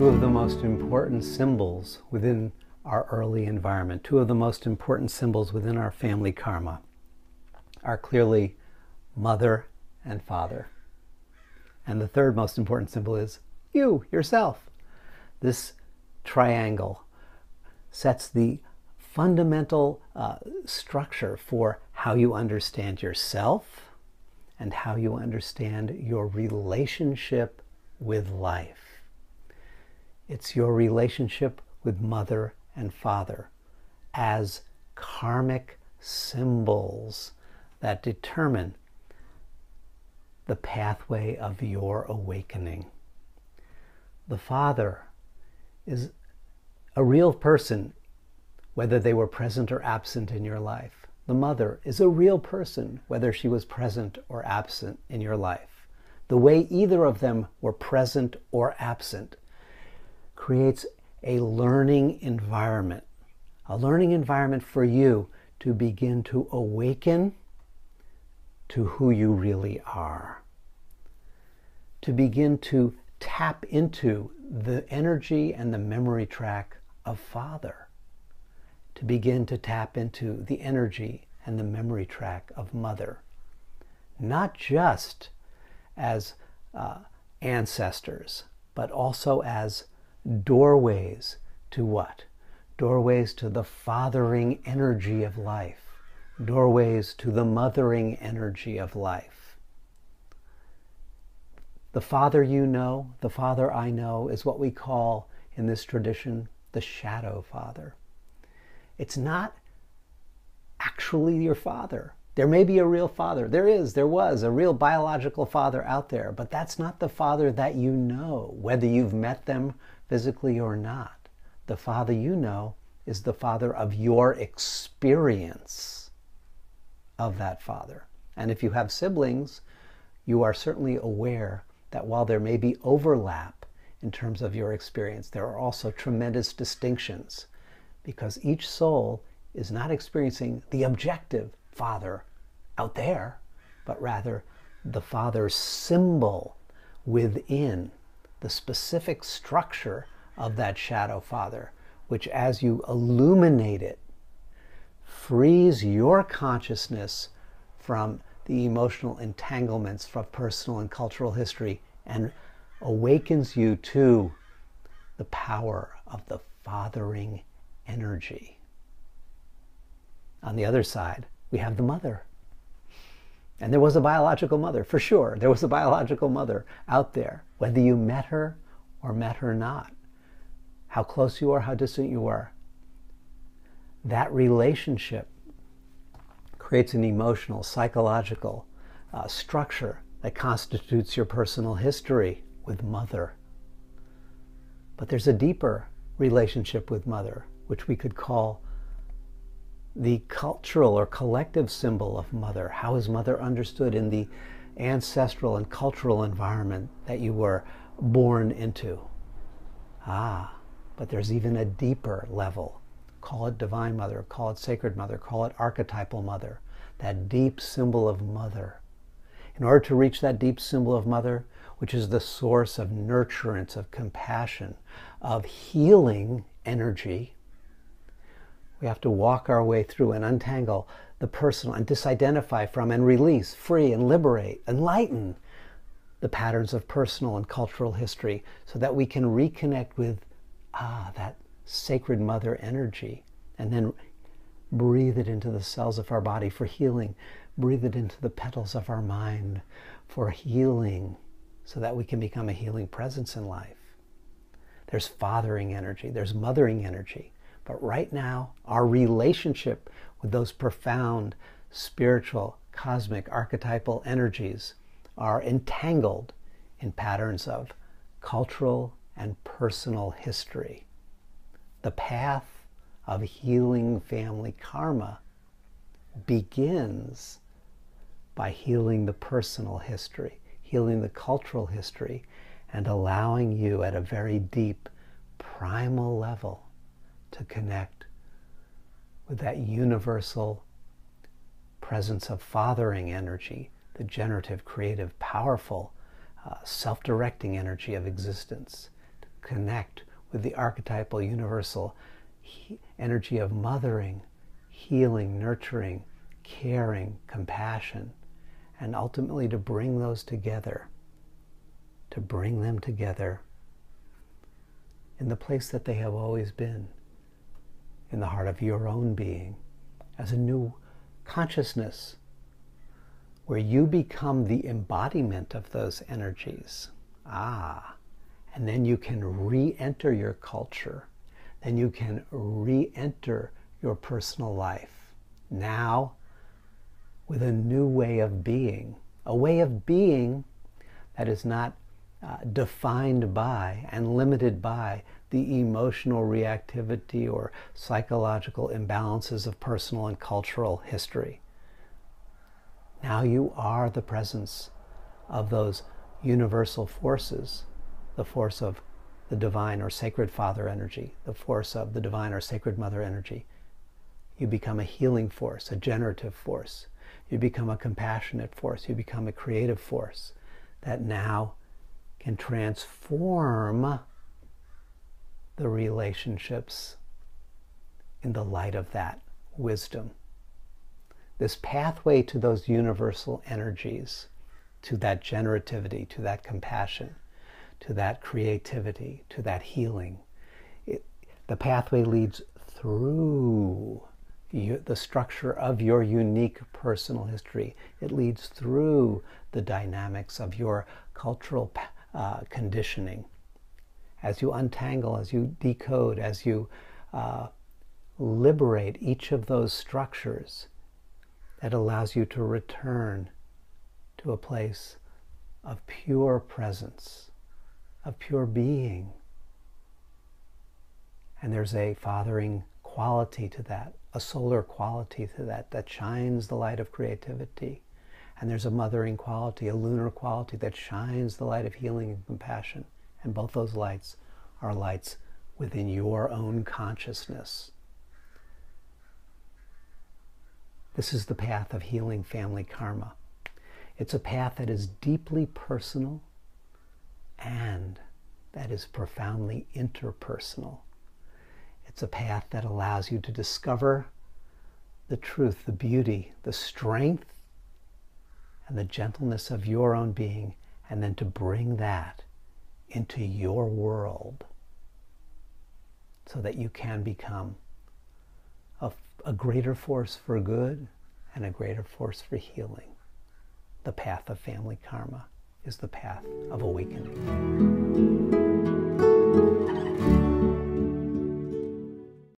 Two of the most important symbols within our early environment, two of the most important symbols within our family karma are clearly mother and father. And the third most important symbol is you, yourself. This triangle sets the fundamental structure for how you understand yourself and how you understand your relationship with life. It's your relationship with mother and father as karmic symbols that determine the pathway of your awakening. The father is a real person, whether they were present or absent in your life. The mother is a real person, whether she was present or absent in your life. The way either of them were present or absent creates a learning environment for you to begin to awaken to who you really are, to begin to tap into the energy and the memory track of Father, to begin to tap into the energy and the memory track of Mother, not just as ancestors, but also as doorways to what? Doorways to the fathering energy of life, doorways to the mothering energy of life. The father you know, the father I know, is what we call in this tradition the shadow father. It's not actually your father. There may be a real father. There was a real biological father out there, but that's not the father that you know, whether you've met them physically or not. The father you know is the father of your experience of that father. And if you have siblings, you are certainly aware that while there may be overlap in terms of your experience, there are also tremendous distinctions, because each soul is not experiencing the objective father out there, but rather the father's symbol within the specific structure of that shadow father, which, as you illuminate it, frees your consciousness from the emotional entanglements from personal and cultural history and awakens you to the power of the fathering energy. On the other side, we have the mother. And there was a biological mother, for sure. There was a biological mother out there, whether you met her or met her not. How close you are, how distant you are. That relationship creates an emotional, psychological structure that constitutes your personal history with mother. But there's a deeper relationship with mother, which we could call the cultural or collective symbol of mother. How is mother understood in the ancestral and cultural environment that you were born into? But there's even a deeper level. Call it divine mother, call it sacred mother, call it archetypal mother, that deep symbol of mother. In order to reach that deep symbol of mother, which is the source of nurturance, of compassion, of healing energy, we have to walk our way through and untangle the personal and disidentify from and release, free and liberate, enlighten the patterns of personal and cultural history so that we can reconnect with that sacred mother energy, and then breathe it into the cells of our body for healing, breathe it into the petals of our mind for healing, so that we can become a healing presence in life. There's fathering energy, there's mothering energy. But right now, our relationship with those profound, spiritual, cosmic, archetypal energies are entangled in patterns of cultural and personal history. The path of healing family karma begins by healing the personal history, healing the cultural history, and allowing you at a very deep, primal level to connect with that universal presence of fathering energy, the generative, creative, powerful, self-directing energy of existence. connect with the archetypal universal energy of mothering, healing, nurturing, caring, compassion, and ultimately to bring those together, to bring them together in the place that they have always been, in the heart of your own being, as a new consciousness, where you become the embodiment of those energies. And then you can re-enter your culture. Then you can re-enter your personal life. Now, with a new way of being. A way of being that is not defined by and limited by the emotional reactivity or psychological imbalances of personal and cultural history. Now you are the presence of those universal forces, the force of the divine or sacred father energy, the force of the divine or sacred mother energy. You become a healing force, a generative force. You become a compassionate force. You become a creative force that now can transform the relationships in the light of that wisdom. This pathway to those universal energies, to that generativity, to that compassion, to that creativity, to that healing, the pathway leads through the structure of your unique personal history. It leads through the dynamics of your cultural conditioning. As you untangle, as you decode, as you liberate each of those structures, that allows you to return to a place of pure presence, of pure being. And there's a fathering quality to that, a solar quality to that, that shines the light of creativity. And there's a mothering quality, a lunar quality that shines the light of healing and compassion. And both those lights are lights within your own consciousness. This is the path of healing family karma. It's a path that is deeply personal and that is profoundly interpersonal. It's a path that allows you to discover the truth, the beauty, the strength, and the gentleness of your own being, and then to bring that into your world so that you can become a greater force for good and a greater force for healing. The path of family karma is the path of awakening.